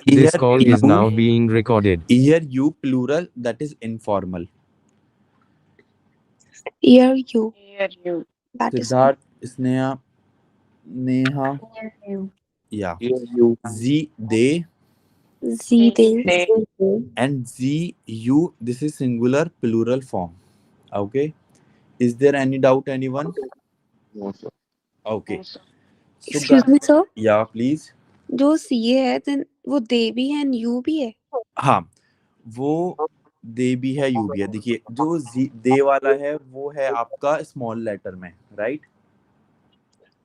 This Here call is now you, being recorded. here you plural, that is informal. Hear you. Hear you. That is Siddharth, Sneha, Neha, Hear you. yeah. Hear you. Z, they, Z they. They. and Z, you. This is singular plural form. Okay. Is there any doubt, anyone? No, sir. Okay. Also. So, Excuse me sir, yeah, please. जो CA है then वो दे भी है and you भी है. हाँ, वो दे भी है, यू भी है. देखिए, जो दे वाला है वो है आपका स्मॉल लेटर में, राइट?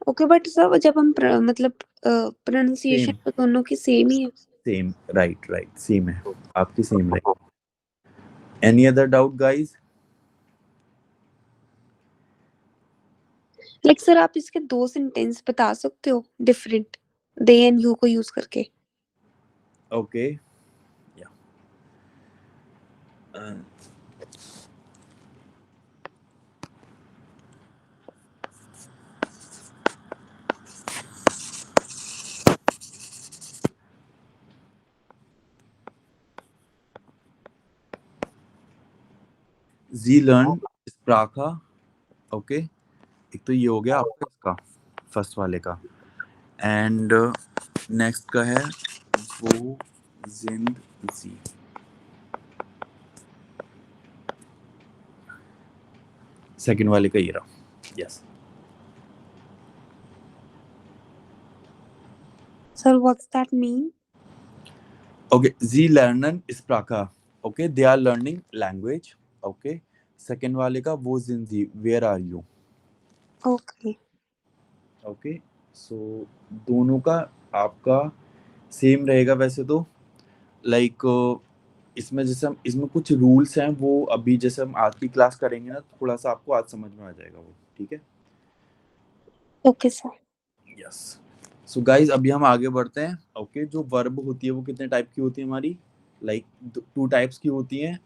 ओके बट सर जब हम मतलब प्रोनाउंसिएशन सेम, तो दोनों की सेम ही है. सेम, राइट, राइट, सेम है. आपकी same, right. Any other doubt guys? Like sir आप इसके दो सेंटेंस बता सकते हो डिफरेंट दे एंड यू को यूज करके. ओके, या जी लर्न स्प्राखा. ओके, एक तो ये हो गया आपका इसका फर्स्ट वाले का. एंड नेक्स्ट का है वो जिंद जी. सेकंड वाले का ये रहा. Yes. Sir what's that mean? Okay, sie lernen Sprache. Okay, they are learning language. Okay, second वाले का वो sind sie, where are you? Okay. Okay, so दोनों का आपका सेम रहेगा वैसे तो. लाइक इसमें जैसे हम इसमें कुछ रूल्स हैं वो अभी जैसे हम आज की क्लास करेंगे ना, थोड़ा सा आपको आज समझ में आ जाएगा वो. ठीक है. Okay sir. यस. सो गाइज अभी हम आगे बढ़ते हैं. ओके, जो वर्ब होती है वो कितने टाइप की होती है हमारी? लाइक टू टाइप्स की होती हैं.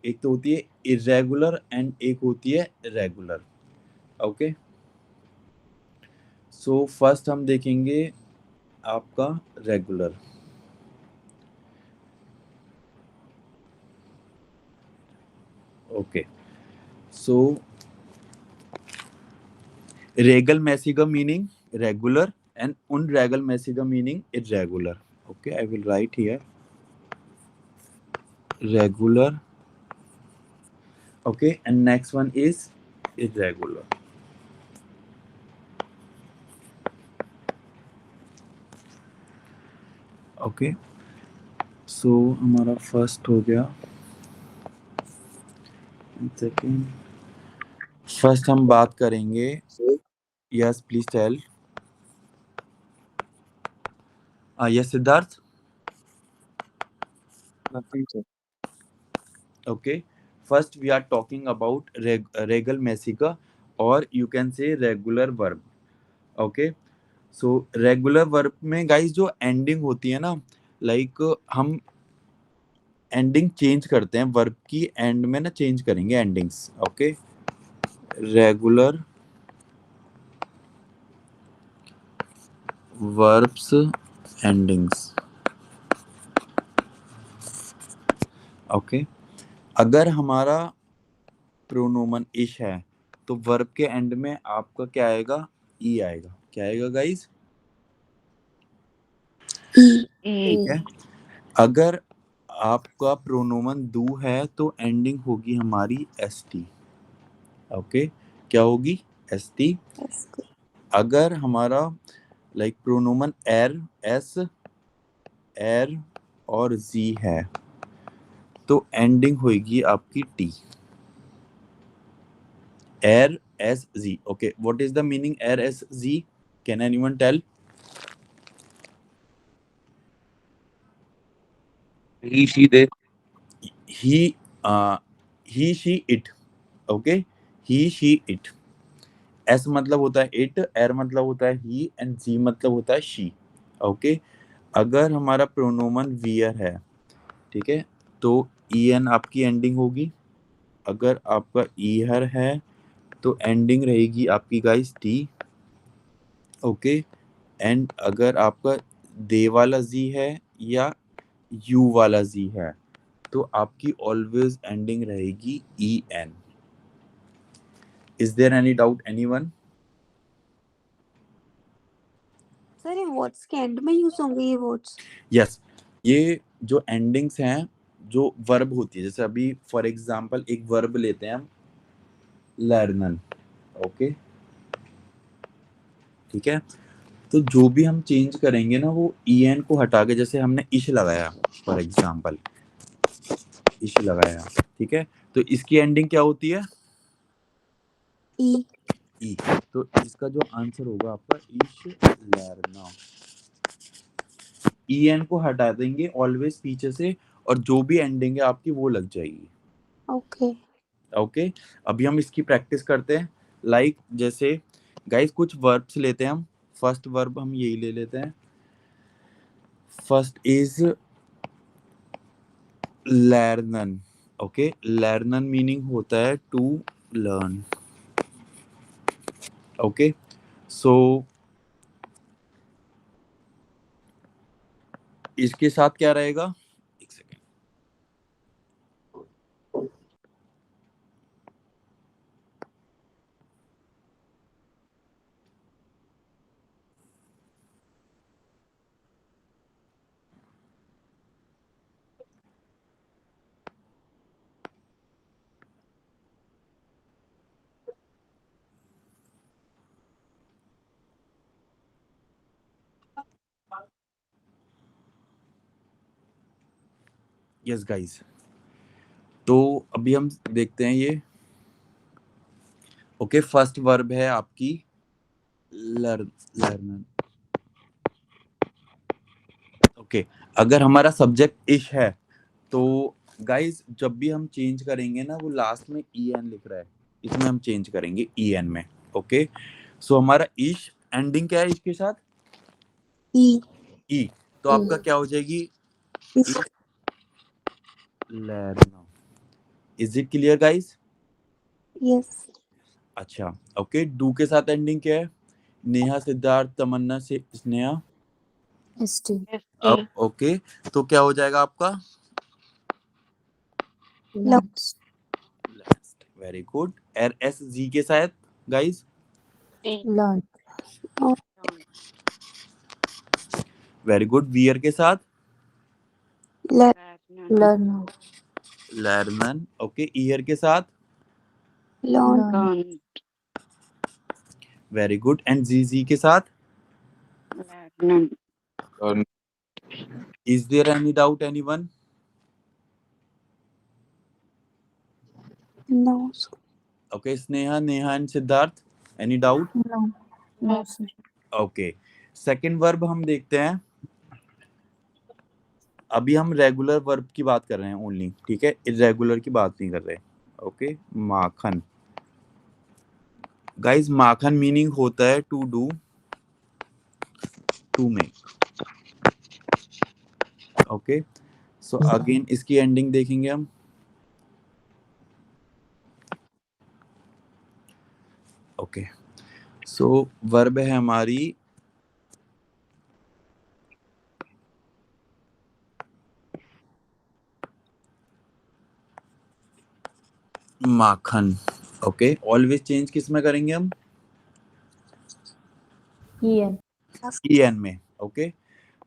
एक तो होती है इरेगुलर एंड एक होती है रेगुलर. ओके, सो फर्स्ट हम देखेंगे आपका रेगुलर. ओके, सो रेगल मैसिगा meaning regular and unregelmäßiger meaning irregular. Okay, I will write here regular. Okay, and next one is irregular. Okay, so हमारा फर्स्ट हो गया. सेकेंड, फर्स्ट हम बात करेंगे. Yes please tell. Yes Siddharth. Nothing, sir. Okay, first we are talking about regal मैसिगा or you can say regular verb. Okay, so regular verb में guys जो ending होती है ना, like हम एंडिंग चेंज करते हैं वर्ब की. एंड में ना चेंज करेंगे endings. Okay, regular verbs endings. Okay, अगर हमारा प्रोनोमन इश है तो वर्ब के एंड में आपका क्या आएगा? ई आएगा. क्या आएगा गाइस? ठीक है. अगर आपका प्रोनोमन दू है तो एंडिंग होगी हमारी एस टी. ओके, क्या होगी? S T. अगर हमारा लाइक प्रोनोमन एर, एस, एर और जी है तो एंडिंग होगी आपकी T. R, S, G. Okay, what is the meaning R, S, G? Can anyone tell? He, she, they. He, he, she, it. Okay, he, she, it. S मतलब होता है इट, एर मतलब होता है ही एंड जी मतलब होता है शी. ओके, अगर हमारा प्रोनोमन वियर है, ठीक है, तो ई एन आपकी एंडिंग होगी. अगर आपका ईहर है तो एंडिंग रहेगी आपकी गाइस टी. ओके, एंड अगर आपका दे वाला जी है या यू वाला जी है, तो आपकी ऑलवेज एंडिंग रहेगी E N. Is there any doubt anyone? Sir ये वर्ड्स के एंड में यूज होंगे ये वर्ड्स? यस, ये जो एंडिंग्स हैं, जो वर्ब होती है, जैसे अभी फॉर एग्जांपल एक वर्ब लेते हैं हम, लर्नन, ओके, ठीक है, तो जो भी हम चेंज करेंगे ना वो ई एन को हटा के, जैसे हमने इश लगाया फॉर एग्जांपल, इश लगाया, ठीक है, तो इसकी एंडिंग क्या होती है? ई। ई। तो इसका जो आंसर होगा आपका इश लर्ना। ई एन को हटा देंगे ऑलवेज पीछे से, और जो भी एंडिंग है आपकी वो लग जाएगी। ओके। ओके, अभी हम इसकी प्रैक्टिस करते हैं। लाइक जैसे गाइस कुछ वर्ब्स लेते हैं हम। फर्स्ट वर्ब हम यही ले लेते हैं। फर्स्ट इज लर्नन। ओके, लर्नन मीनिंग होता है टू लर्न। ओके, सो इसके साथ क्या रहेगा? एक सेकेंड। यस गाइस, तो अभी हम देखते हैं ये। ओके, फर्स्ट वर्ब है आपकी लर्नन। ओके, अगर हमारा सब्जेक्ट इश है तो गाइस जब भी हम चेंज करेंगे ना, वो लास्ट में ई एन लिख रहा है, इसमें हम चेंज करेंगे ई एन में। ओके, सो हमारा इश एंडिंग क्या है इसके साथ? ई। ई। तो आपका क्या हो जाएगी? इस। लर्ना। Is it clear guys? Yes. अच्छा, ओके, डू के साथ एंडिंग क्या है? नेहा, सिद्धार्थ, तमन्ना से स्नेहा। एसटी अब ओके, तो क्या हो जाएगा आपका? Last last. Very good. एर एस जी के साथ गाइस? लर्न वेरी गुड। वियर के साथ? लर्न लर्नन। ओके, ईयर के साथ? लर्न। Very good. एंड जी जी के साथ? Learn. Is there any doubt anyone? No. Okay, Sneha, Neha and Siddharth, any doubt? No no sir okay, second verb हम देखते हैं। अभी हम रेगुलर वर्ब की बात कर रहे हैं ओनली, ठीक है, इरेगुलर की बात नहीं कर रहे। ओके, माखन। गाइस माखन मीनिंग होता है to do, to make. Okay, so again इसकी एंडिंग देखेंगे हम। ओके, सो वर्ब है हमारी माखन। ओके, ऑलवेज चेंज किस में करेंगे हम? ईएन ई एन में। ओके,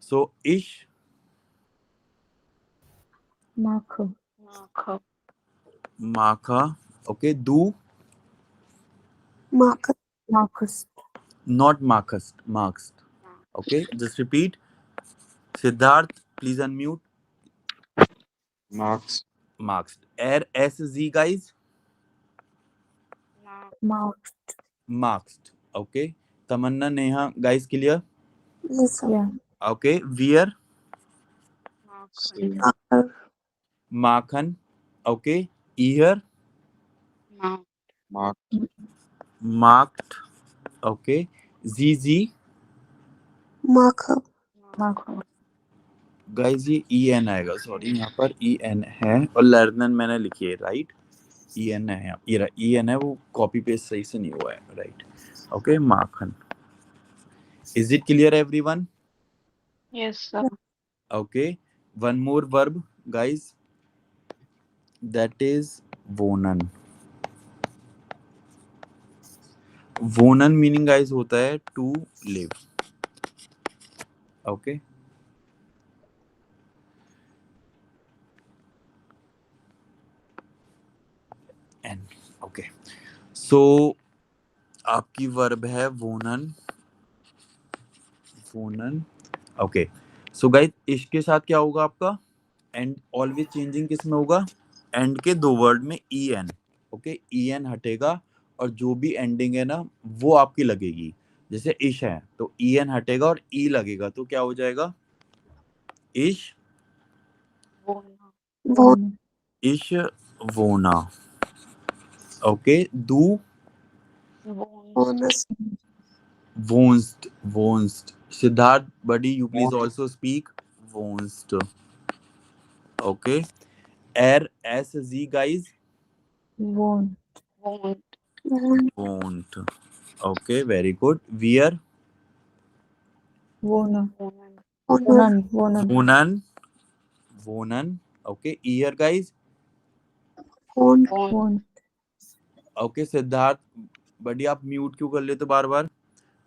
सो इश मार्क माखा। Okay, do mark. Marcus not marked, marked. Okay, just repeat. Siddharth, please unmute. Marks. Marked. Air S Z guys. Mark Marked. Okay. Tamanna, Neha, guys clear? Yes sir. या Okay. Wear Same. Marker. Makhan. Okay. Ear Mark. marked. Okay. ZZ marker. Mark guys ये E N आएगा, sorry यहाँ पर E N है और लर्नन मैंने लिखी है, राइट? ई एन है, ये ई एन है, वो कॉपी पेस्ट सही से नहीं हुआ है, right? Okay, Makhan. Is it clear everyone? Yes, sir. Okay, One more verb, guys. That is wonen. Wonen meaning guys होता है to live. Okay. And okay. So आपकी वर्ब है wonen. Wonen. Okay. So guys इसके साथ क्या होगा आपका? And always changing किस में होगा? एंड के दो वर्ड में E N. Okay, E N हटेगा और जो भी एंडिंग है ना वो आपकी लगेगी. जैसे इश है तो ई एन हटेगा और ई लगेगा तो क्या हो जाएगा? इश Wona. इश वोना. ओके. दू Bonus. वोन्स्ट. वोन्स्ट. Siddharth buddy you please also speak वोन्स्ट. ओके. एर एस जी guys Won. Won't. Okay, very good. वियर Wona. Honor. Wonan. Wonan. वोनन. वोनन. ओके. ईयर guys. Won. Won. Okay. Siddharth buddy आप म्यूट क्यों कर लेते बार बार?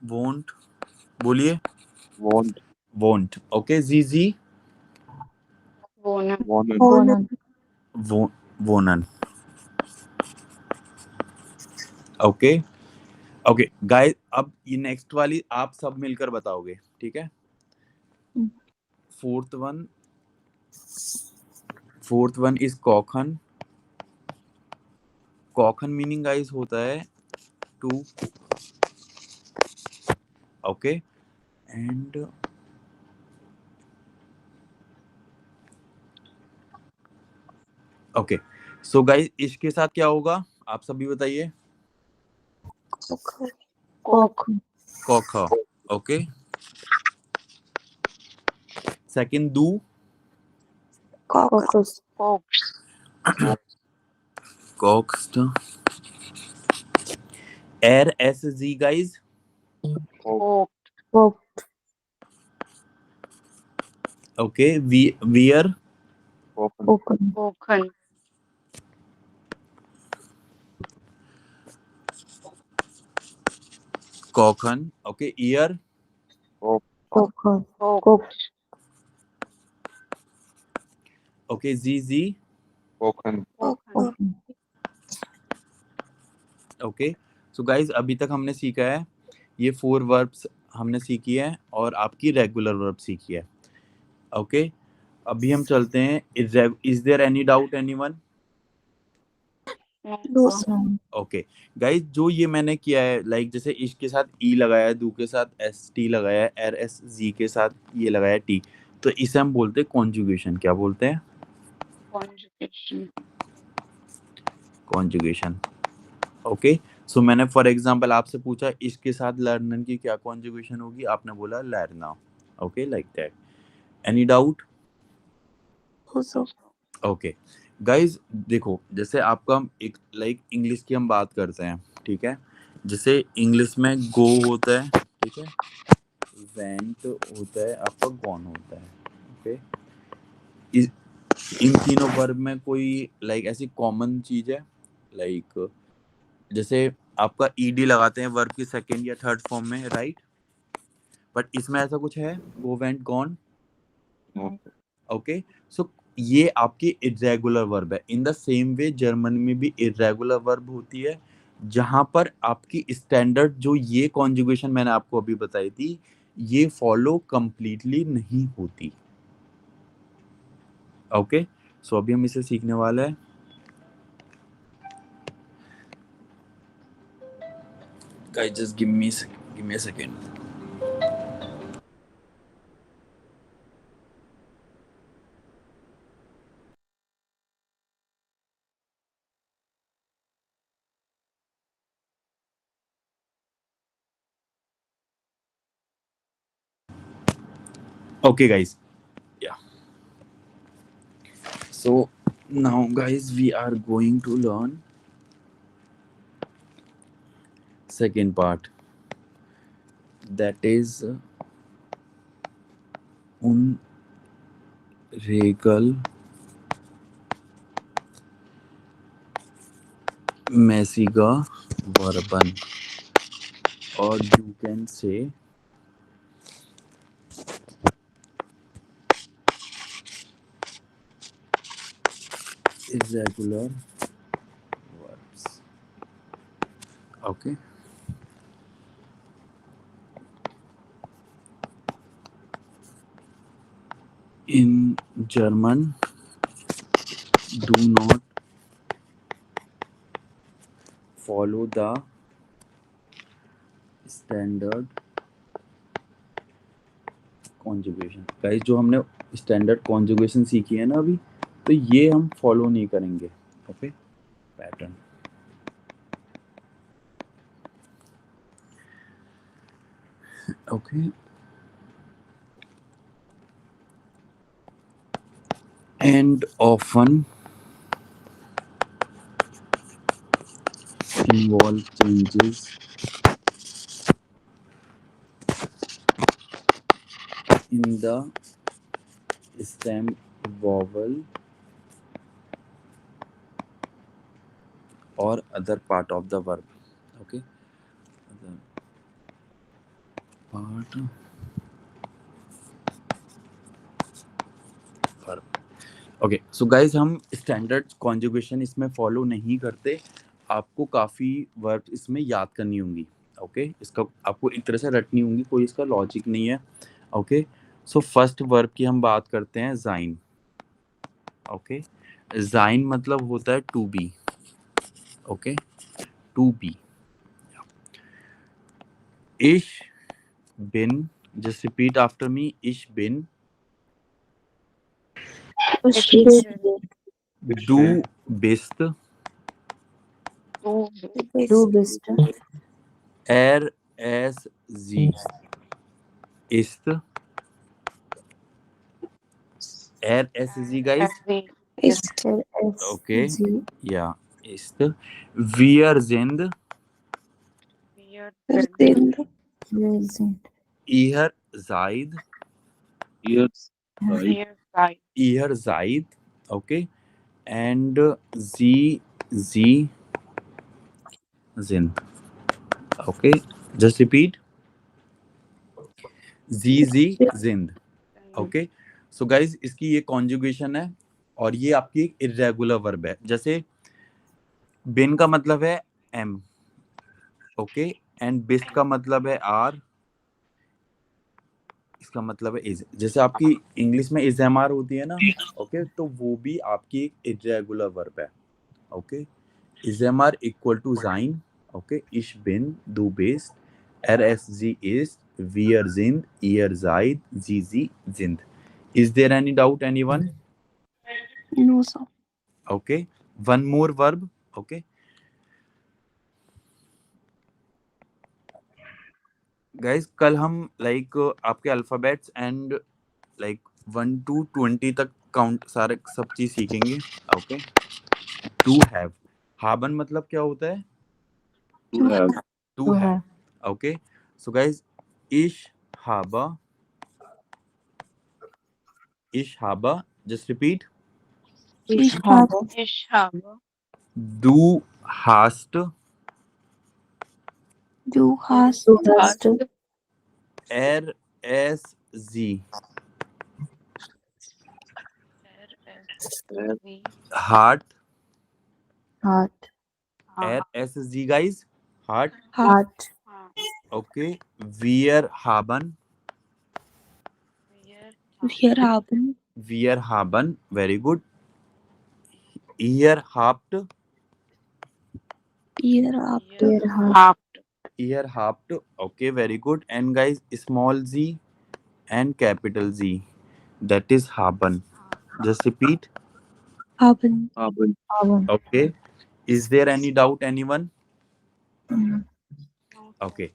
वोंट बोलिए. Want. वोंट. ओके. जीजी. Wanted. Wonan. वोनन. ओके. ओके गाइस, अब ये नेक्स्ट वाली आप सब मिलकर बताओगे, ठीक है? फोर्थ वन इज कॉखन. कॉखन मीनिंग गाइस होता है to. Okay. And okay. So guys इसके साथ क्या होगा आप सभी बताइए. Kok. कॉखा. ओके. सेकंड दू. Caucus. कॉक्स्ट. एर एस जी गाइस. Kok. ओके. वियर. Open. Kokan. कॉखन. ओके. ईयर. Kokan. Kok. ओके. जी जी. Open. Kokan. Okay. So guys अभी तक हमने सीखा है ये 4 वर्ब्स हमने सीखी है और आपकी रेगुलर वर्ब सीखी है. ओके. अभी हम चलते हैं. Is there any doubt anyone? No, sir. No. Okay guys, जो ये मैंने किया है लाइक जैसे इश के साथ ई लगाया है, दू के साथ एस टी लगाया है, एर एस जी के साथ ये लगाया है टी, तो इसे हम बोलते हैं कॉन्जुगेशन. क्या बोलते हैं? कॉन्जुगेशन. ओके. सो मैंने फॉर एग्जांपल आपसे पूछा इसके साथ लर्नर की क्या कॉन्जुगेशन होगी, आपने बोला लर्ना. Okay, like that. Any doubt? No, sir. Okay guys, देखो जैसे आपका एक लाइक इंग्लिश की हम बात करते हैं, ठीक है? जैसे इंग्लिश में गो होता है, ठीक है? वेंट होता है, आपका गॉन होता है. ओके. इन तीनों वर्ब में कोई लाइक ऐसी कॉमन चीज है लाइक जैसे आपका ईडी लगाते हैं वर्ब की सेकंड या थर्ड फॉर्म में, राइट? बट इसमें ऐसा कुछ है go went gone? No. Okay. So ये आपकी इरेगुलर वर्ब है. In the same way German में भी इरेगुलर वर्ब होती है जहां पर आपकी स्टैंडर्ड जो ये कॉन्जुगेशन मैंने आपको अभी बताई थी ये फॉलो कंप्लीटली नहीं होती. ओके. सो अभी हम इसे सीखने वाले हैं. Guys, just give me a second. Okay, guys. Yeah. So now, guys, we are going to learn second part. That is regal, mäßiger Verben, or you can say irregular verbs. Okay. In German, do not follow the standard conjugation. Guys जो हमने standard conjugation सीखी है ना अभी, तो ये हम follow नहीं करेंगे. Okay, pattern. Okay. And often involve changes in the stem vowel or other part of the verb. Okay, other part verb. Okay so guys हम स्टैंडर्ड कॉन्जुगेशन इसमें फॉलो नहीं करते. आपको काफ़ी वर्ब इसमें याद करनी होंगी. ओके इसका आपको एक तरह से रटनी होंगी, कोई इसका लॉजिक नहीं है. ओके सो फर्स्ट वर्ब की हम बात करते हैं जाइन. ओके जाइन मतलब होता है to be. Okay to be. इश बिन, जस्ट रिपीट आफ्टर मी. इश बिन. Du bist. Du bist. Sie ist. Sie guys. Ist. Okay. Sie. Ja, ist. Wir sind. Sind. Wir sind. Ihr seid. Ihr seid. Okay. And sie sind. Okay. Just repeat. Sie sind. Okay so guys इसकी ये conjugation है और ये आपकी एक irregular verb है. जैसे बिन का मतलब है एम. ओके एंड बिस्ट का मतलब है आर. इसका मतलब है इज. जैसे आपकी इंग्लिश में इज एम आर होती है ना. ओके तो वो भी आपकी एक इरेगुलर वर्ब है. Okay is am are equal to जाइन. ओके इश बिन दू बेस्ट RSG is wir sind ihr seid sie sind. Is there any doubt anyone? No, sir. Okay, one more verb. Okay guys, कल हम like आपके alphabets and like 1 to 20 तक count सारे सब चीज सीखेंगे. Okay to have. हाबन मतलब क्या होता है? To have. Okay so guys इश हाबा. Just repeat. Ich habe. Du hast. Du hast. Du hast. RSG. Heart. Hat. RSG guys. Heart. Hat. Okay. Wir haben. Wir haben. Very good. Ihr habt. Ihr habt. Ihr habt. Ihr habt. Okay, very good. And guys, small z and capital Z. That is haben. Just repeat. Haben. Haben. Okay. Is there any doubt anyone? Okay.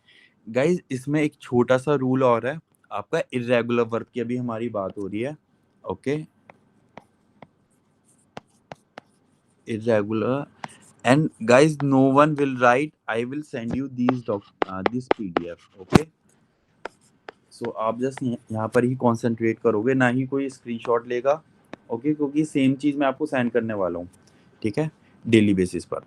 Guys, इसमें एक छोटा सा rule और है. आपका irregular verb की अभी हमारी बात हो रही है. Okay. Irregular. And guys, no one will write. I will send you this PDF. Okay. So आप just यहाँ पर ही concentrate करोगे, ना ही कोई स्क्रीनशॉट लेगा. ओके, क्योंकि सेम चीज मैं आपको सेंड करने वाला हूँ, ठीक है, डेली बेसिस पर।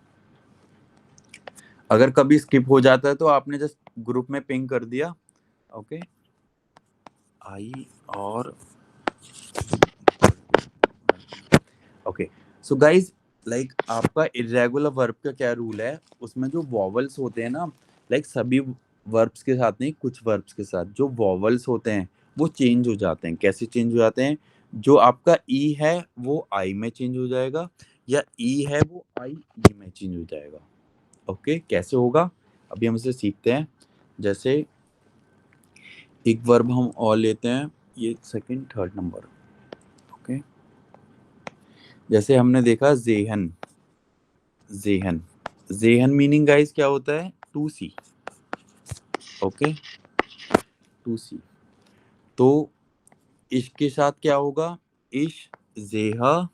अगर कभी स्किप हो जाता है तो आपने जस्ट ग्रुप में पिंग कर दिया, ओके। आई और ओके, सो गाइज लाइक आपका इरेगुलर वर्ब का क्या रूल है, उसमें जो वॉवल्स होते हैं ना, लाइक सभी वर्ब्स के साथ नहीं, कुछ वर्ब्स के साथ जो वॉवल्स होते हैं वो चेंज हो जाते हैं। कैसे चेंज हो जाते हैं? जो आपका ई है वो आई में चेंज हो जाएगा, या ई है वो आई ई में चेंज हो जाएगा। ओके, कैसे होगा अभी हम इसे सीखते हैं। जैसे एक वर्ब हम और लेते हैं, ये सेकंड थर्ड नंबर, ओके। जैसे हमने देखा जेहन, जेहन, जेहन मीनिंग गाइस क्या होता है? टू सी, ओके, टू सी। तो इश के साथ क्या होगा? इश जेहा,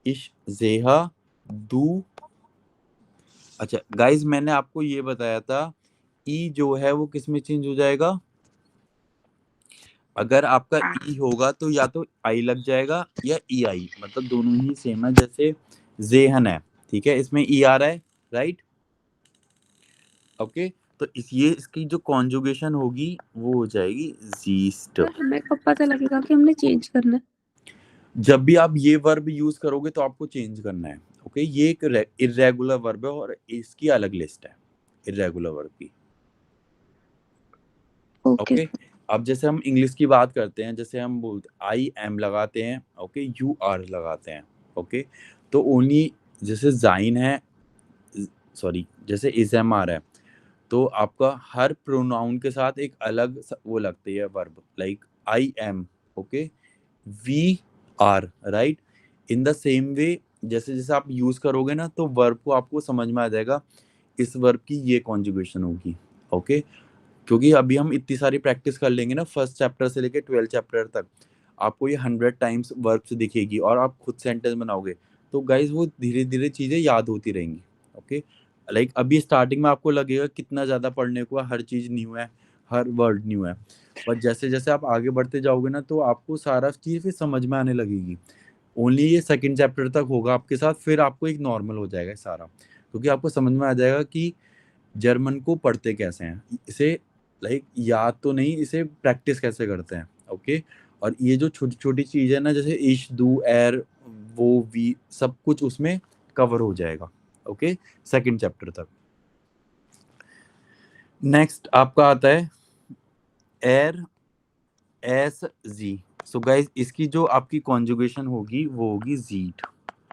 इश जेहा दू। अच्छा गाइस, मैंने आपको ये बताया था ई जो है वो किस में चेंज हो जाएगा? अगर आपका ई होगा तो या तो आई लग जाएगा या ई आई, मतलब दोनों ही सेम है। जैसे जेहन है, ठीक है, इसमें ई आ रहा है, राइट, ओके। तो इसकी जो कॉन्जुगेशन होगी वो हो जाएगी जीस्ट। सर हमें कब पता लगेगा कि हमने चेंज करना है? जब भी आप ये वर्ब यूज करोगे तो आपको चेंज करना है, ओके। ये एक इरेगुलर वर्ब है और इसकी अलग लिस्ट है इरेगुलर वर्ब की, ओके ओके। अब जैसे हम इंग्लिश की बात करते हैं, जैसे हम बोलते आई एम लगाते हैं, ओके, यू आर लगाते हैं, ओके। तो ओनली जैसे जाइन है, सॉरी, जैसे इज एम आर है, तो आपका हर प्रोनाउन के साथ एक अलग वो लगती है verb, like I am, okay, we are, right. In the same way जैसे जैसे आप यूज करोगे ना तो वर्ब को आपको समझ में आ जाएगा इस वर्ब की ये कॉन्जुगेशन होगी, ओके। क्योंकि अभी हम इतनी सारी प्रैक्टिस कर लेंगे ना, फर्स्ट चैप्टर से लेके 12 चैप्टर तक आपको ये 100 टाइम्स वर्ब्स दिखेगी और आप खुद सेंटेंस बनाओगे, तो गाइज वो धीरे धीरे चीज़ें याद होती रहेंगी, ओके। लाइक अभी स्टार्टिंग में आपको लगेगा कितना ज़्यादा पढ़ने को है, हर चीज़ न्यू है, हर वर्ड न्यू है, पर जैसे जैसे आप आगे बढ़ते जाओगे ना तो आपको सारा चीज़ फिर समझ में आने लगेगी। ओनली ये सेकंड चैप्टर तक होगा आपके साथ, फिर आपको एक नॉर्मल हो जाएगा सारा, क्योंकि आपको समझ में आ जाएगा कि जर्मन को पढ़ते कैसे हैं, इसे लाइक याद तो नहीं, इसे प्रैक्टिस कैसे करते हैं, ओके। और ये जो छोटी छोटी चीज़ है ना, जैसे इश दू एर वो वी, सब कुछ उसमें कवर हो जाएगा, ओके, सेकंड चैप्टर तक। नेक्स्ट आपका आता है एर एस जी। सो गाइस इसकी जो आपकी कॉन्जुगेशन होगी वो होगी जीट।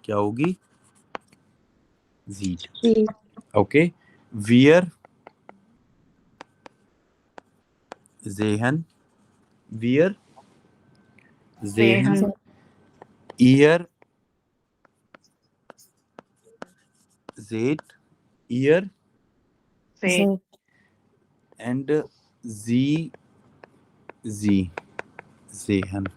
क्या होगी? जीट, जी ओके। वियर जेहन, वियर जेहन, जेहन। ईयर जेट, ईयर, जेट। एंड जी जी जेहन।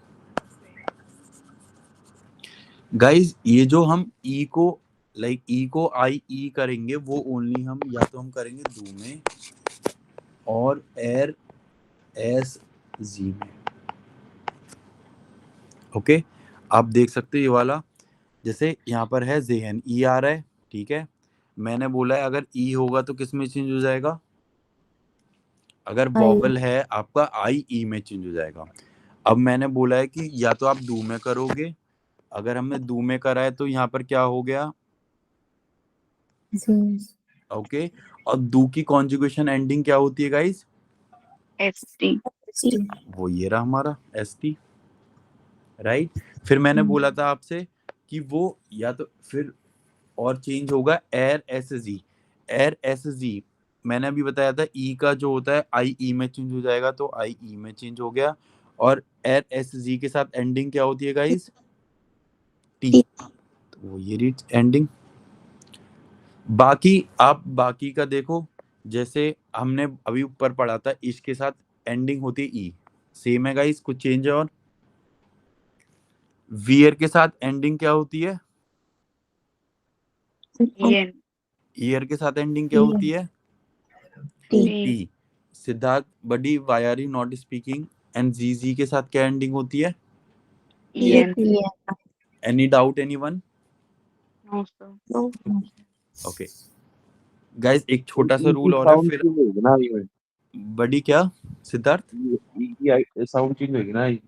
गाइस ये जो हम ई को लाइक ई को आई ई करेंगे वो ओनली हम या तो हम करेंगे दू में और एर एस जी में, ओके। आप देख सकते हो ये वाला, जैसे यहाँ पर है जेहन, ई आ रहा है, ठीक है। मैंने बोला है अगर ई होगा तो किस में चेंज हो जाएगा? अगर आई। वॉवल है आपका आई ई में चेंज हो जाएगा। अब मैंने बोला है कि या तो आप दू में करोगे, अगर हमने दू में करा है तो यहाँ पर क्या हो गया? जी। ओके। और दू की कॉन्जुगेशन एंडिंग क्या होती है गाइस? एसटी। जी। वो ये रहा हमारा एस टी, राइट। फिर मैंने बोला था आपसे कि वो या तो फिर और चेंज होगा एर एस जी, एर एस जी। मैंने अभी बताया था ई का जो होता है आई ई में चेंज हो जाएगा, तो आई ई में चेंज हो गया। और एर एस जी के साथ एंडिंग क्या होती है गाइस? टी, तो वो ये रही एंडिंग। बाकी आप बाकी का देखो, जैसे हमने अभी ऊपर पढ़ा था इश के साथ एंडिंग होती है ई, सेम है गाइस, कुछ चेंज है? और वियर के साथ एंडिंग क्या होती है? एन। ईयर के साथ एंडिंग क्या होती है? T. T. Siddharth buddy why are you not speaking? And जी जी के साथ क्या एंडिंग होती है? EN. EN. Any doubt, anyone? No, sir. No. Okay. Guys, एक छोटा सा रूल और है साउंड फिर चेंज होगी ना ये बड़ी क्या सिद्धार्थ साउंड चेंज होगी ना ये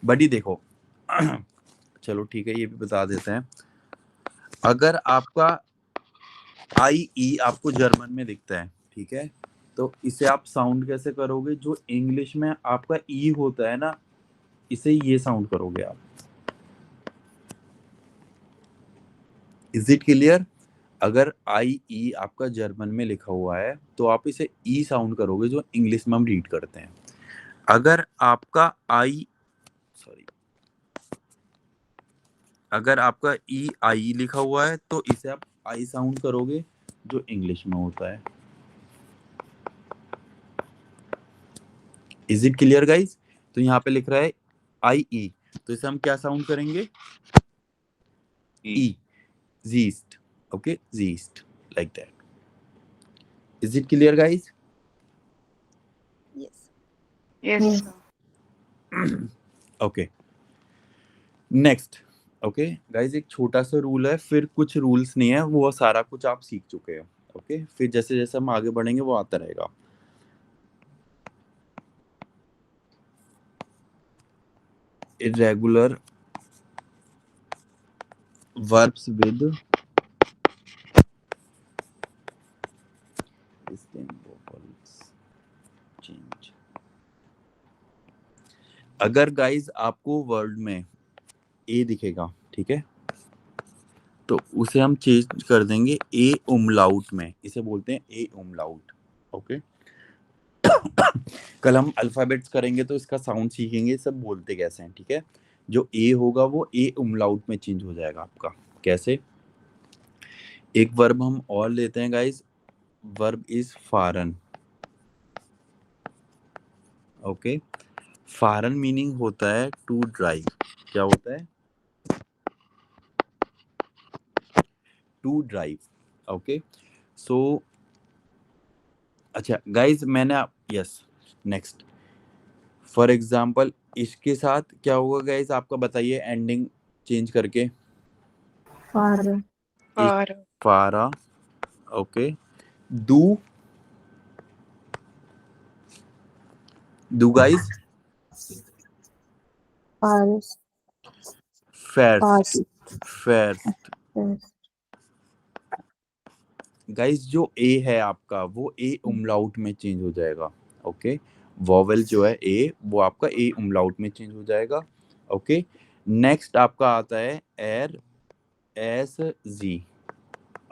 बड़ी देखो चलो ठीक है ये भी बता देते हैं। अगर आपका IE आपको जर्मन में दिखता है, ठीक है, तो इसे आप साउंड कैसे करोगे? जो इंग्लिश में आपका ई होता है ना, इसे ये साउंड करोगे आप। Is it clear? अगर IE आपका जर्मन में लिखा हुआ है तो आप इसे ई साउंड करोगे जो इंग्लिश में हम रीड करते हैं। अगर आपका अगर आपका EI लिखा हुआ है तो इसे आप आई साउंड करोगे जो इंग्लिश में होता है। Is it clear guys? तो यहाँ पे लिख रहा है IE, तो इसे हम क्या साउंड करेंगे? E. Zeist. Okay, Zeist, like that. Is it clear, guys? Yes. Yes, Yes. sir. Okay. Next. Okay guys, एक छोटा सा रूल है, फिर कुछ रूल्स नहीं है, वो सारा कुछ आप सीख चुके हैं। ओके, फिर जैसे जैसे हम आगे बढ़ेंगे वो आता रहेगा। irregular verbs with change। अगर गाइज आपको वर्ड में ए दिखेगा, ठीक है, तो उसे हम चेंज कर देंगे ए उमलाउट में, इसे बोलते हैं ए उमलाउट। ओके, कल हम अल्फाबेट्स करेंगे तो इसका साउंड सीखेंगे, सब बोलते कैसे हैं, ठीक है। जो ए होगा वो ए उमलाउट में चेंज हो जाएगा आपका। कैसे? एक वर्ब हम और लेते हैं गाइस, वर्ब इज फारन। ओके, फारन मीनिंग होता है टू ड्राइव। क्या होता है? To drive. ओके, सो अच्छा गाइज, मैंने यस, नेक्स्ट फॉर एग्जाम्पल इसके साथ क्या होगा गाइज, आपका बताइए एंडिंग चेंज करके। Far. फारा। Okay, do guys, Fars. फेर्स्ट। Yes. Guys, जो ए है आपका वो ए उमलाउट में चेंज हो जाएगा। ओके, वॉवेल जो है ए वो आपका ए उमलाउट में चेंज हो जाएगा। ओके, नेक्स्ट आपका आता है एर एस जी।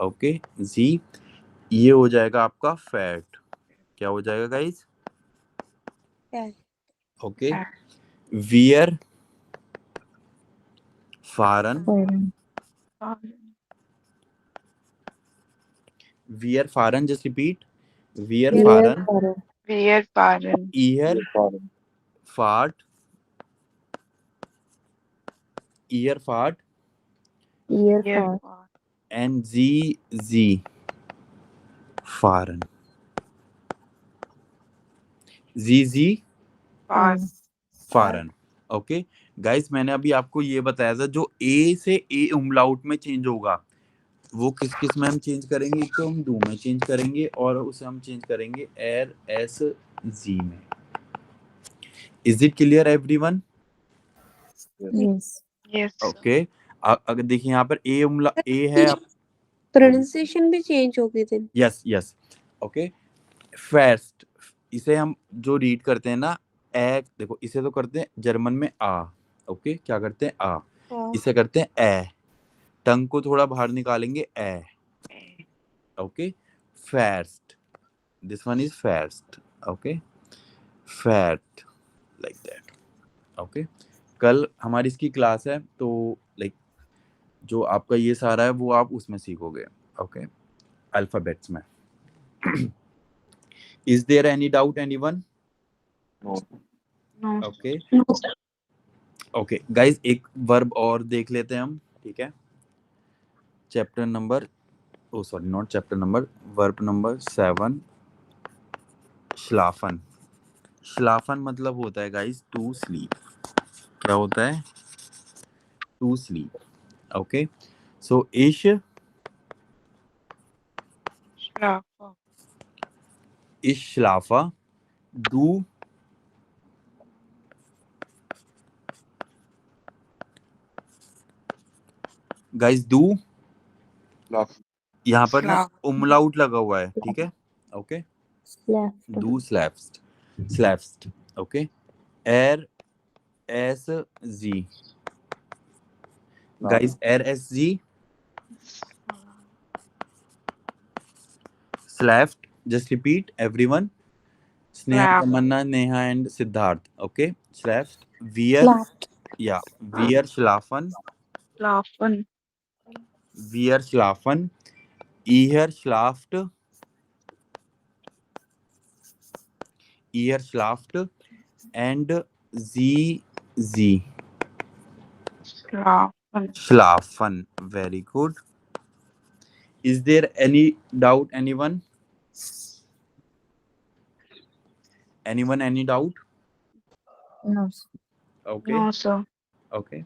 ओके, जी, ये हो जाएगा आपका फैट। क्या हो जाएगा गाइस? Fat. ओके, वियर फारन। Far. वियर फारन, जस्ट रिपीट, वियर Vier फारन। Far. ईयर फाट, ईयर फाट, Ear. Far. एंड जी फारन। जी Far. फारन। ओके गाइस, मैंने अभी आपको ये बताया था जो ए से ए उमलाउट में चेंज होगा वो किस किस में हम चेंज करेंगे। एक तो हम डू में चेंज करेंगे और उसे हम चेंज करेंगे एर एस जी में। Is it clear everyone? Yes. Okay, अगर देखिए यहाँ पर ए है, प्रोनाउंसिएशन भी चेंज हो गई थी। यस। ओके, फर्स्ट इसे हम जो रीड करते हैं ना, ए, देखो इसे तो करते हैं जर्मन में आ। ओके, क्या करते हैं? आ। इसे करते हैं ए, टंग को थोड़ा बाहर निकालेंगे ए। ओके, फर्स्ट, दिस वन इज फर्स्ट। ओके, फैट, लाइक दैट। ओके, कल हमारी इसकी क्लास है तो लाइक जो आपका ये सारा है वो आप उसमें सीखोगे। ओके, अल्फाबेट्स में। Is there any doubt anyone? No. Okay okay guys, एक वर्ब और देख लेते हैं हम, ठीक है। Chapter number, oh sorry not chapter number, verb number 7, श्लाफन। श्लाफन मतलब होता है गाइज टू स्लीप। क्या होता है? to sleep. Okay, so ich schlafe, schlafe, du guys do, Laugh. यहाँ पर ना schlafe, umlaut लगा हुआ है, ठीक है? Okay, Left. du schläfst. Okay, s z guys, s z Slaft. Just repeat, everyone. Sneha, Slaft. Tamanna, Neha, and Siddharth. Okay. Slaft. Wir. Slapped. Yeah. Wir schlafen. schlafen, Wir schlafen. Ihr schlaft. Ihr schlaft. And sie schlafen. schlafen. Very good. Is there any doubt, anyone? Anyone, any doubt? No. Okay. No, sir. Okay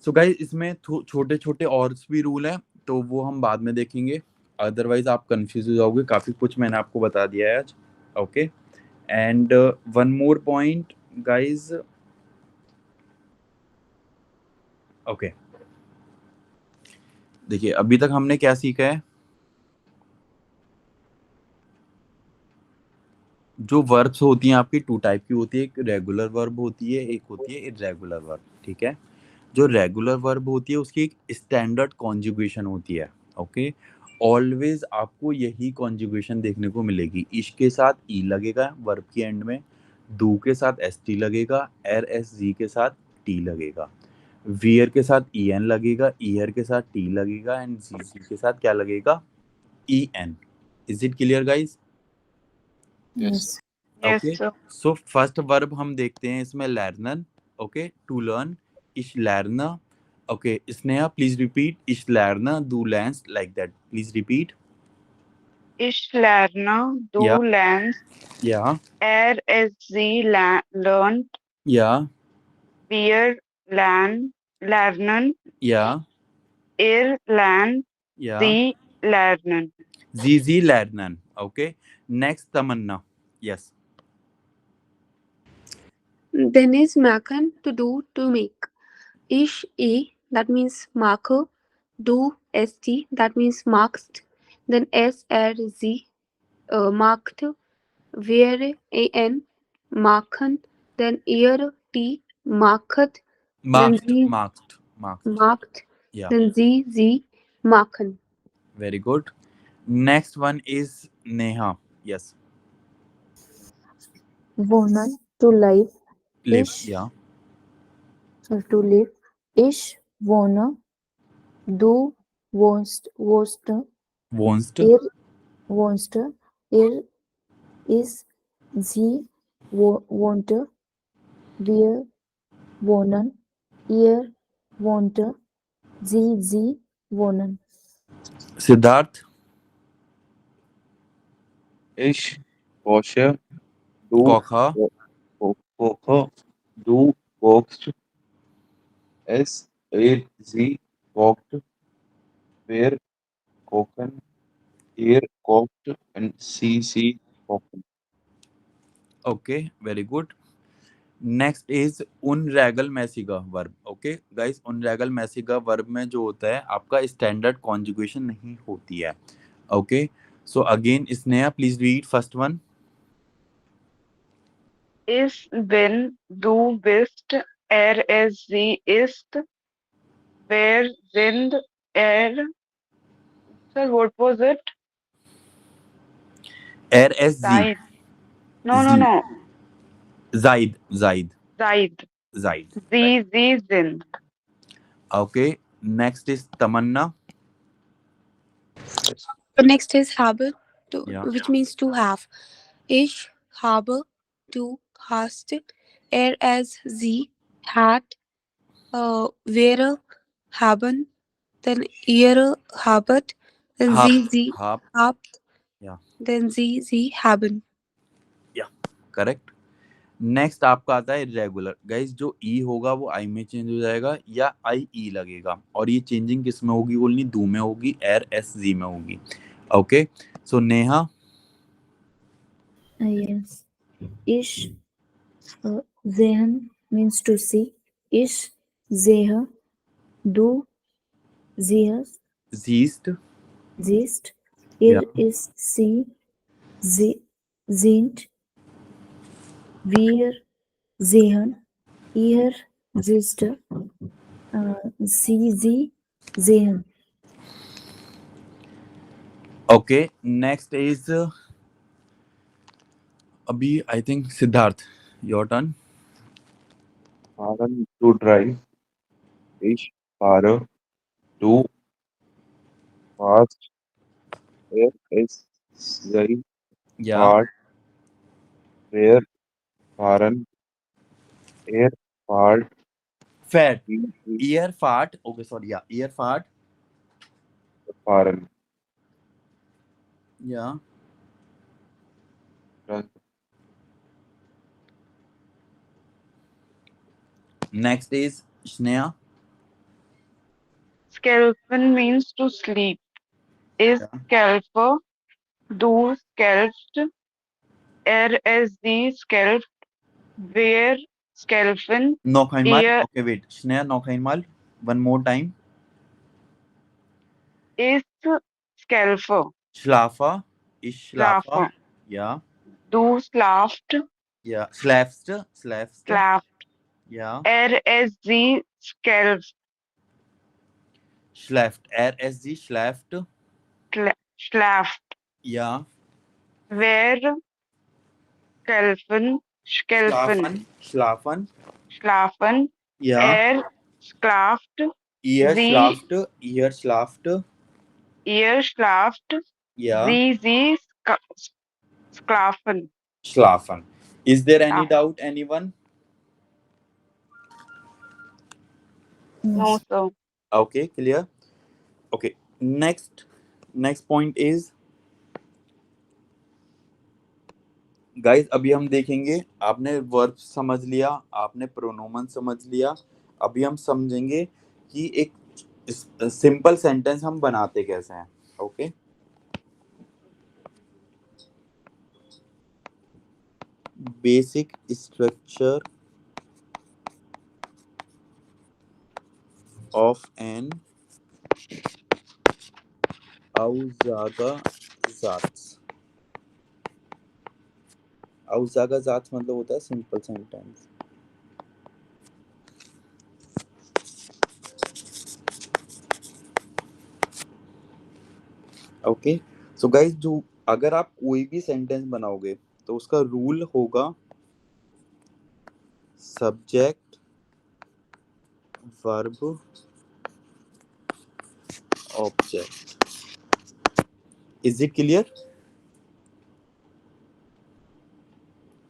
so guys इसमें छोटे छोटे और भी rule हैं तो वो हम बाद में देखेंगे अदरवाइज आप कंफ्यूज हो जाओगे काफ़ी कुछ मैंने आपको बता दिया है आज okay and one more point guys okay देखिए अभी तक हमने क्या सीखा है जो वर्ब्स होती हैं आपकी टू टाइप की होती है एक रेगुलर वर्ब होती है एक होती है इरेगुलर वर्ब ठीक है जो रेगुलर वर्ब होती है उसकी एक स्टैंडर्ड कॉन्जुगेशन होती है ओके ऑलवेज आपको यही कॉन्जुगेशन देखने को मिलेगी इश के साथ ई लगेगा वर्ब के एंड में डू के साथ एस टी लगेगा एर एस जी के साथ टी लगेगा वियर के साथ ई एन लगेगा ईयर के साथ टी लगेगा एंड जी जी के साथ क्या लगेगा E N is it clear guys Yes. Yes, okay sir. So first verb हम देखते हैं इसमें लर्नन ओके टू लर्न इश लर्न ओके स्नेहा प्लीज रिपीट इश लर्न डू लर्न्स like that please repeat Ich lerne, du Yeah. lernst, या es, sie lernt, या wir lernen, या ihr lernt, या sie lernen. जी लर्नन okay next Tamanna yes Then is machen, to do, to make. Ish, e, that means marker. Do, st, that means marked. Then s, r, z, marked. Where, an, marken. Then ear, t, marked. Then z, marked marked. yeah Then z, marken. very good next one is Neha yes Wohnen, to live. live Ish. yeah To live. Ich wohne. Du wohnst. wants Ihr wohnst. Er ist. Sie wohnt. Wir wohnen. Ihr wohnt. Sie wohnen. Siddharth Ich wasche, du Kocha koche, du kochst, sie kocht, wir kochen, ihr kocht, and sie kochen. okay very good next is उनरेगल मैसिगा verb okay guys उनरेगल मैसिगा verb में जो होता है आपका standard conjugation नहीं होती है okay so again Sneha please read first one Ich bin, du bist, es, sie ist, wir sind, Sir, what was it? एर एस जी Zaid. No. जाइद Zaid. जाइद Sie sind. Okay next is Tamanna The next is habe, to, Yeah. which means to have. Ich habe, du hast, as, sie hat, wäre, haben, then ihr habet, then sie hab habt, Yeah. then sie haben. Correct next आपका आता है irregular. Guys जो ई होगा वो आई में change हो जाएगा या आई ई लगेगा, और ये चेंजिंग किस में होगी बोलनी, दू में होगी, एर एस जी में होगी। Okay so Neha, Yes. Ish Zehen means to see. Ish Zeha du Ziehst yeast, Ziehst. या Is sie sind wir sehen ihr siehst sie sehen. Okay next is अभी I think Siddharth, your turn. fahren to drive. Ich fahre to fast. Er ist sie या fahrt. Wir fahren. Er fahrt. Fat, Sie ist year फाट, okay sorry, या year फाट, fahren. या next is Sneha, Scalpen means to sleep. Is Yeah. scalper, do scalped, is the scalped, where scalpen, noch einmal, ear okay wait, Sneha noch einmal, one more time, is scalper, schlafer, ich schlafe, schlafer, ja, do slaft, ja, schläfst, slaft, ja, is the scalp, schläft, sie schläft, slaft, ja, where scalpen, schlafen, schlafen, ja, schlaft, ihr sie schlaft, ihr schlaft, ja, sie schlafen. schlafen. Is there any Ah, doubt, anyone? no, Yes. sir. Okay, clear. Okay, next point is, guys अभी हम देखेंगे, आपने verb समझ लिया, आपने प्रोनोमन समझ लिया, अभी हम समझेंगे कि एक सिंपल सेंटेंस हम बनाते कैसे हैं। Okay basic structure of an Aussagesatz। Aussagesatz मतलब होता है simple sentence. Okay so guys जो अगर आप कोई भी सेंटेंस बनाओगे तो उसका रूल होगा subject verb object. Is it clear?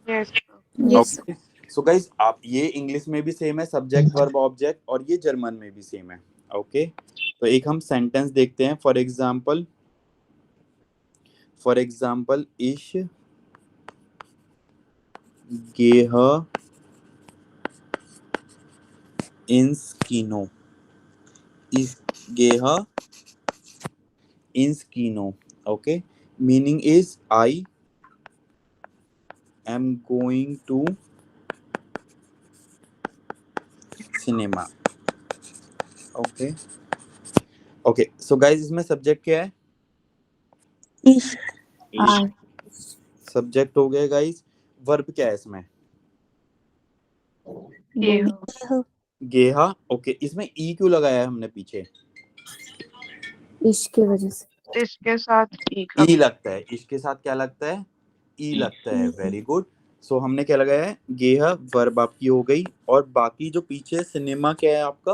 Yes, Yes. Okay so guys आप ये इंग्लिश में भी सेम है, सब्जेक्ट वर्ब ऑब्जेक्ट, और ये जर्मन में भी सेम है। ओके तो एक हम सेंटेंस देखते हैं। For example ich gehe ins Kino। Ich gehe ins Kino। Okay, meaning is I am going to cinema। Okay, okay so guys इसमें सब्जेक्ट क्या है? Ich. Ich सब्जेक्ट हो गया गाइस। वर्ब क्या है इसमें? yeah. गेहा। ओके इसमें ई क्यों लगाया है हमने पीछे? इश्क की वजह से। इसके साथ एक ई लगता है, इसके साथ क्या लगता है? ई लगता है। Very good. सो हमने क्या लगाया है? गेहा वर्ब आपकी हो गई, और बाकी जो पीछे सिनेमा क्या है आपका?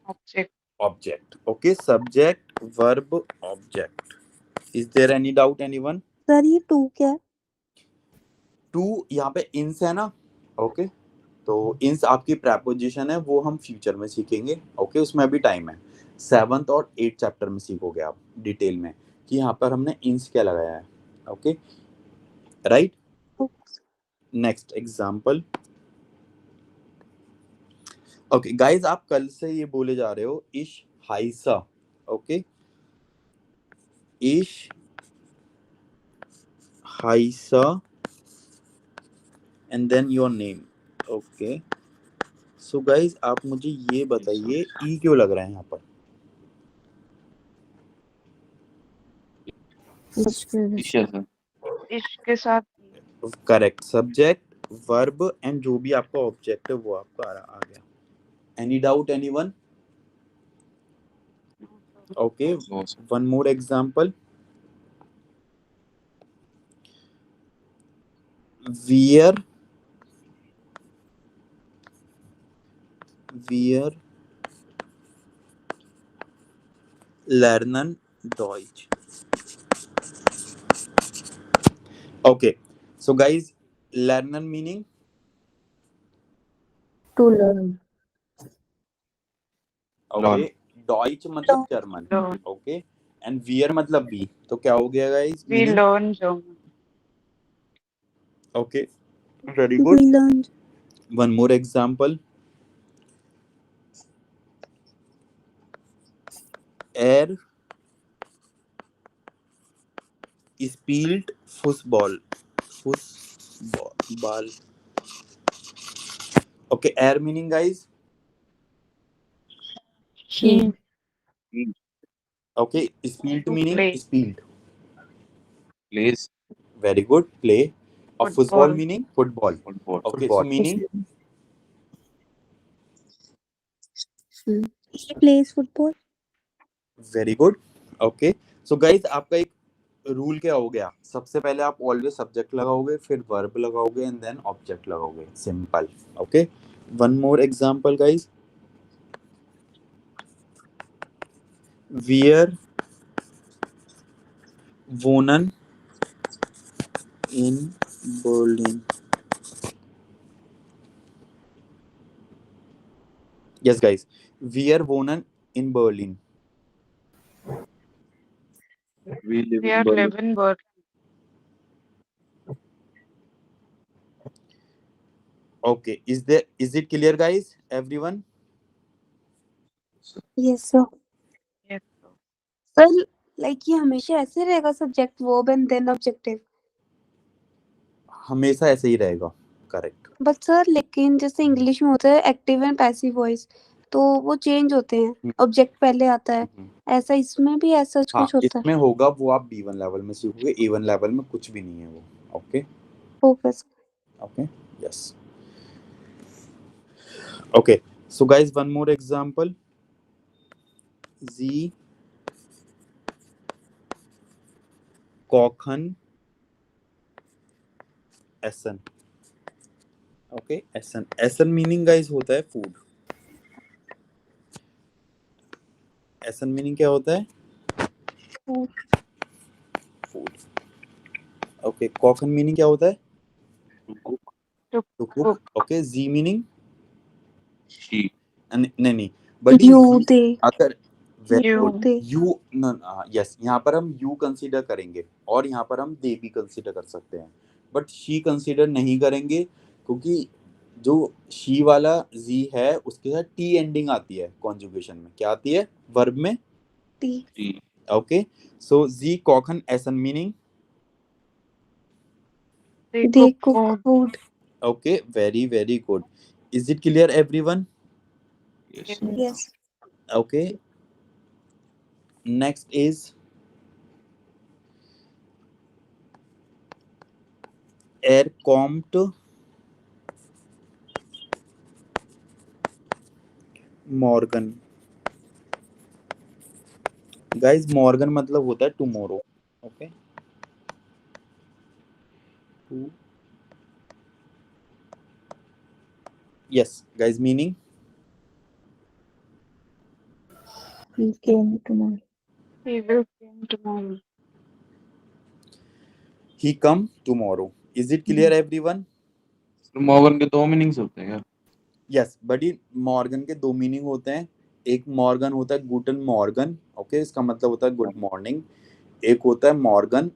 Object. Object. Okay subject verb object. Is there any doubt anyone? Sir ये 2 क्या है? टू यहाँ पे इंस है ना। ओके तो इंस आपकी प्रेपोजिशन है, वो हम फ्यूचर में सीखेंगे। ओके उसमें अभी टाइम है। 7th और 8th चैप्टर में सीखोगे आप डिटेल में कि यहाँ पर हमने इंस क्या लगाया है। Okay right. Next example. Okay guys, आप कल से ये बोले जा रहे हो इश हाइसा, ओके, इश हाइसा and then your name, okay. So guys आप मुझे ये बताइए ई क्यों लग रहा है यहाँ पर? ईशा सर। इश्क के साथ करेक्ट, सब्जेक्ट वर्ब एंड जो भी आपका ऑब्जेक्ट है वो आपका आ गया। Any doubt anyone? Okay, no sir. One more example. वियर lernen Deutsch. Okay, so guys, lernen meaning To learn. okay, Deutsch मतलब German, learn. okay, and wear मतलब भी, तो क्या हो गया guys? We Meaning? learn German. Okay, very good. We learned. One more example. Er spielt Fußball. Fußball. Okay, er meaning guys? He Okay, spielt to meaning play spielt. Plays Very good. Play. Or football football. meaning football. football. Okay, so meaning He plays football. Very good. Okay, so guys आपका एक rule क्या हो गया? सबसे पहले आप always subject लगाओगे, फिर वर्ब लगाओगे एंड देन ऑब्जेक्ट लगाओगे, simple. Okay, one more example guys. वियर वोनन इन बर्लिन। यस गाइज, वियर वोनन इन Berlin. We live We in are Berlin. live in Berlin. Okay, is it clear guys, everyone? Yes, sir. Yes. sir. Sir like ये हमेशा ऐसे रहेगा subject verb and then objective? हमेशा ऐसे ही रहेगा, करेक्ट। बट सर लेकिन जैसे इंग्लिश में होता है एक्टिव एंड पैसिव वॉइस, तो वो चेंज होते हैं, ऑब्जेक्ट पहले आता है। ऐसा इसमें भी ऐसा हाँ, कुछ होता है? इसमें होगा, वो आप B1 लेवल में सीखोगे, A1 लेवल में कुछ भी नहीं है वो। Okay focus. Okay, yes. Okay, so guys, one more example. Sie kochen essen. Okay, essen. Essen meaning guys होता है food. Essen meaning क्या होता है? Food. Okay, kochen meaning क्या होता है? To cook. To cook. Okay, Sie meaning? She. नहीं, but You, Sie they. अगर very You. good. You no, yes, यहाँ पर हम you कंसीडर करेंगे और यहाँ पर हम they भी कंसीडर कर सकते हैं, बट she कंसीडर नहीं करेंगे क्योंकि जो she वाला z है उसके साथ t एंडिंग आती है कॉन्जुगेशन में। क्या आती है वर्ब में? She. Okay, so sie kochen essen meaning? They They cook cook food. food. Okay, very good. Is it clear everyone? Yes. Yes. Okay, next is kommt morgen. Guys Morgan मतलब होता है tomorrow. Okay, yes guys, meaning He came tomorrow. He will come tomorrow. He come tomorrow. Is it clear everyone? तो Morgan के दो meanings होते हैं यार। Yes बडी, Morgan के दो मीनिंग होते हैं। एक मॉर्गन होता है गुटन मॉर्गन, ओके, इसका मतलब होता है गुड मॉर्निंग। एक होता है मॉर्गन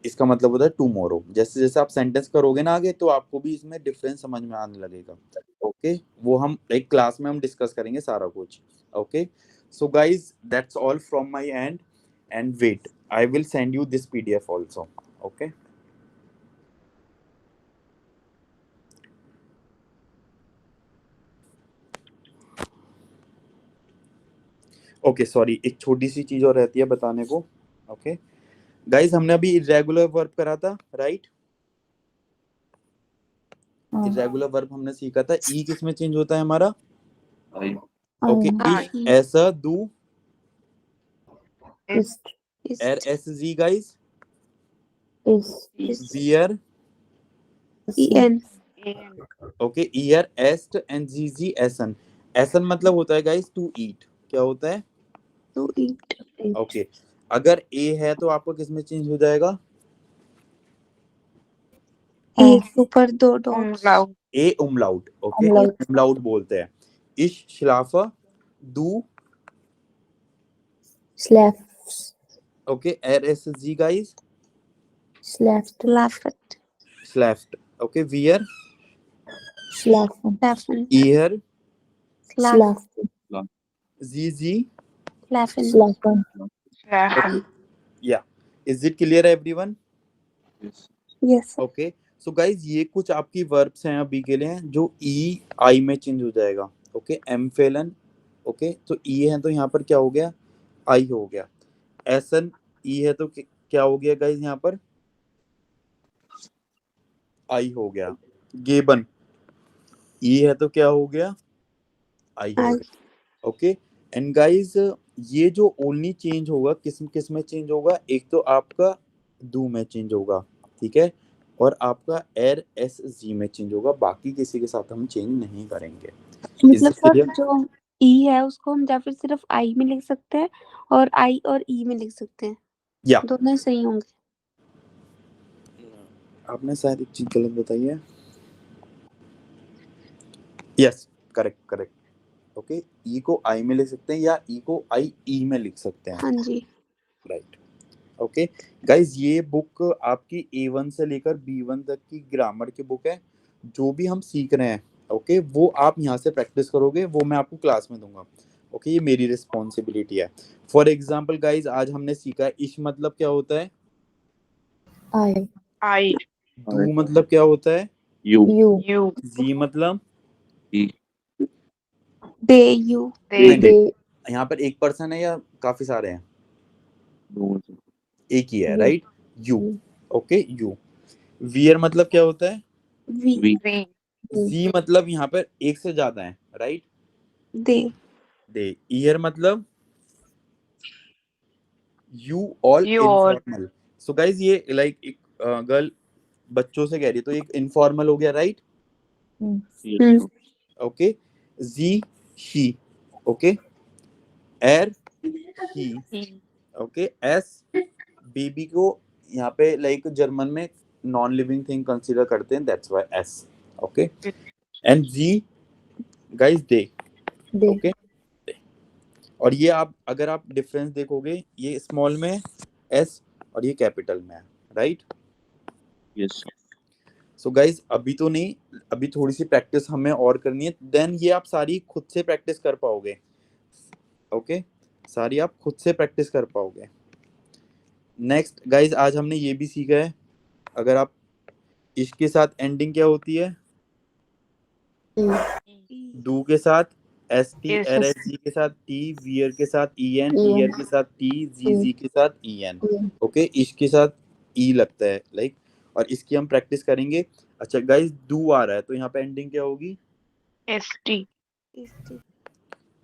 इसका मतलब होता है टुमारो। जैसे जैसे आप सेंटेंस करोगे ना आगे, तो आपको भी इसमें डिफरेंस समझ में आने लगेगा। ओके, वो हम एक क्लास में हम डिस्कस करेंगे सारा कुछ। Okay, so guys that's all from my end, and wait, I will send you this PDF also. Okay, okay sorry, एक छोटी सी चीज और रहती है बताने को। ओके गाइज, हमने अभी इरेगुलर वर्ब करा था, राइट? हाँ इरेगुलर वर्ब हमने सीखा था। ई किस में चेंज होता है हमारा? आई ओके, आई इश, ऐसा, दू, इस एर, एस, जी गाइज, इस वियर, en एन ओके, ईयर, एस्ट एंड जी, जी, एसन। एसन मतलब होता है गाइज टू ईट। क्या होता है? to eat. ओके, अगर ए है तो आपका किस में चेंज हो जाएगा? एक के ऊपर दो dots. umlaut A umlaut. Okay, Umlaut. Umlaut बोलते हैं। इश, शिलाफा, दू, Slaps. ओके, एर, एस, जी गाइज, Slapped. Laugh at. स्लेफ्ट, ओके, वियर, Slaffen. Laughing. ईयर, Laugh. Slaffen. जी, जी, Laughing. Slaffen. slafen ओके, या, is it clear everyone? Yes Yes. sir. Okay, so guys ये कुछ आपकी वर्ब्स हैं अभी के लिए जो ई आई में चेंज हो जाएगा। ओके, एम फेलन, ओके, तो ई है तो यहाँ पर क्या हो गया? आई हो गया। एसन, ई है तो क्या हो गया गाइज यहाँ पर? आई हो गया। गेबन, ई है तो क्या हो गया? आई हो I. गया। ओके, एंड गाइज ये जो ओनली चेंज होगा किस किस में चेंज होगा? एक तो आपका दू में चेंज होगा, ठीक है, और आपका एर, एस, जी में चेंज होगा। बाकी किसी के साथ हम चेंज नहीं करेंगे। मतलब सर clear? जो ई है उसको हम या फिर सिर्फ आई में लिख सकते हैं और आई और ई में लिख सकते हैं. या दोनों ही सही होंगे. आपने शायद एक चीज गलत बताई है। Yes, correct correct. ओके, ई को आई में लिख सकते हैं या ई को आई ई में लिख सकते हैं, हाँ जी. राइट? ओके गाइज, ये बुक आपकी A1 से लेकर B1 तक की ग्रामर की बुक है। जो भी हम सीख रहे हैं, ओके, वो आप यहाँ से प्रैक्टिस करोगे, वो मैं आपको क्लास में दूंगा। ओके, ये मेरी रिस्पॉन्सिबिलिटी है। फॉर एग्जाम्पल गाइज, आज हमने सीखा इश मतलब क्या होता है, I. आई दू मतलब क्या होता है, यू You. यू जी मतलब, ई दे यू. दे नहीं, They. यहाँ पर एक पर्सन है या काफी सारे हैं? दोनों से एक ही है, You. Right? You, You. Okay, you. Wear मतलब क्या होता है? वी. वी वी जी मतलब यहाँ पर एक से ज्यादा है, राइट? दे. दे। ईयर मतलब you all you all informal. So guys ये लाइक एक गर्ल बच्चों से कह रही है तो एक इनफॉर्मल हो गया, राइट? Hmm. यस ओके, जी, शी, ओके, एर, ही, ही ओके, एस, बेबी को यहाँ पे लाइक जर्मन में नॉन लिविंग थिंग कंसीडर करते हैं, दैट्स व्हाई एस। ओके, एंड जी गाइज दे। They. ओके, और ये आप अगर आप डिफरेंस देखोगे, ये स्मॉल में एस और ये कैपिटल में है, राइट? यस सो गाइज अभी तो नहीं, अभी थोड़ी सी प्रैक्टिस हमें और करनी है, देन ये आप सारी खुद से प्रैक्टिस कर पाओगे। ओके, सारी आप खुद से प्रैक्टिस कर पाओगे। नेक्स्ट गाइज, आज हमने ये भी सीखा है, अगर आप इश्क के साथ एंडिंग क्या होती है? डू के साथ एस टी, Yes. एर, एस, जी के साथ टी, वियर के साथ ई एन, EN. ईयर के साथ टी, जी, जी के साथ ई एन। EN. ओके, इश्क के साथ ई लगता है लाइक, और इसकी हम प्रैक्टिस करेंगे। अच्छा गाइज, डू आ रहा है तो यहाँ पे एंडिंग क्या होगी? एस टी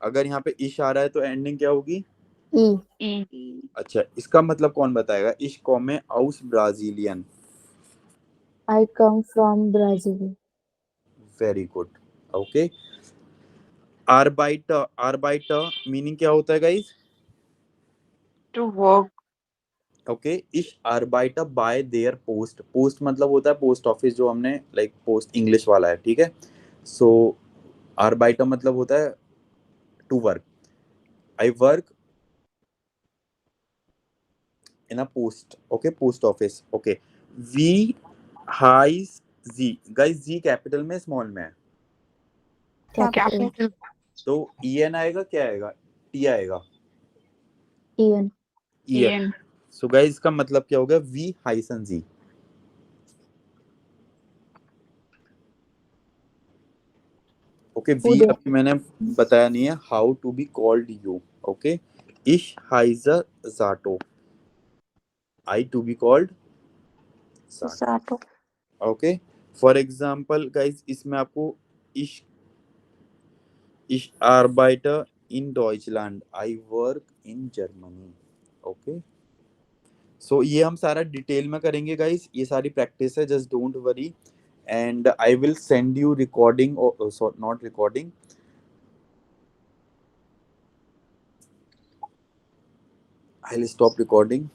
अगर यहाँ पे इश आ रहा है तो एंडिंग क्या होगी? E. ई अच्छा, इसका मतलब कौन बताएगा? इश कॉमे आउस ब्राजीलियन। I come from Brazil. Very good. Okay, आर्बाइटर, आर्बाइटर मीनिंग क्या होता है गाइज? टू वर्क ओके, इश आर्बाइटर बाय देयर पोस्ट। पोस्ट मतलब होता है पोस्ट ऑफिस, जो हमने लाइक पोस्ट इंग्लिश वाला है, ठीक है? सो आर्बाइटर मतलब होता है to work. I work in a post, okay, post office, okay. V highs Z, guys Z capital में स्मॉल में है, Capital. Capital. तो EN आएगा, क्या आएगा, T आएगा, EN. EN. EN. So guys इसका मतलब क्या होगा, V हाइसन Z, ओके. V Uday. अभी मैंने बताया नहीं है, how to be called you, okay. इश हाइजर जाटो, आई टू बी कॉल्ड जाटो, Sato. Okay. For example guys इसमें आपको इश Ich arbeite in Deutschland. I work in Germany. Okay. So ये हम सारा डिटेल में करेंगे गाइस, ये सारी प्रैक्टिस है, just don't worry. And I will send you recording, not recording, I will stop recording.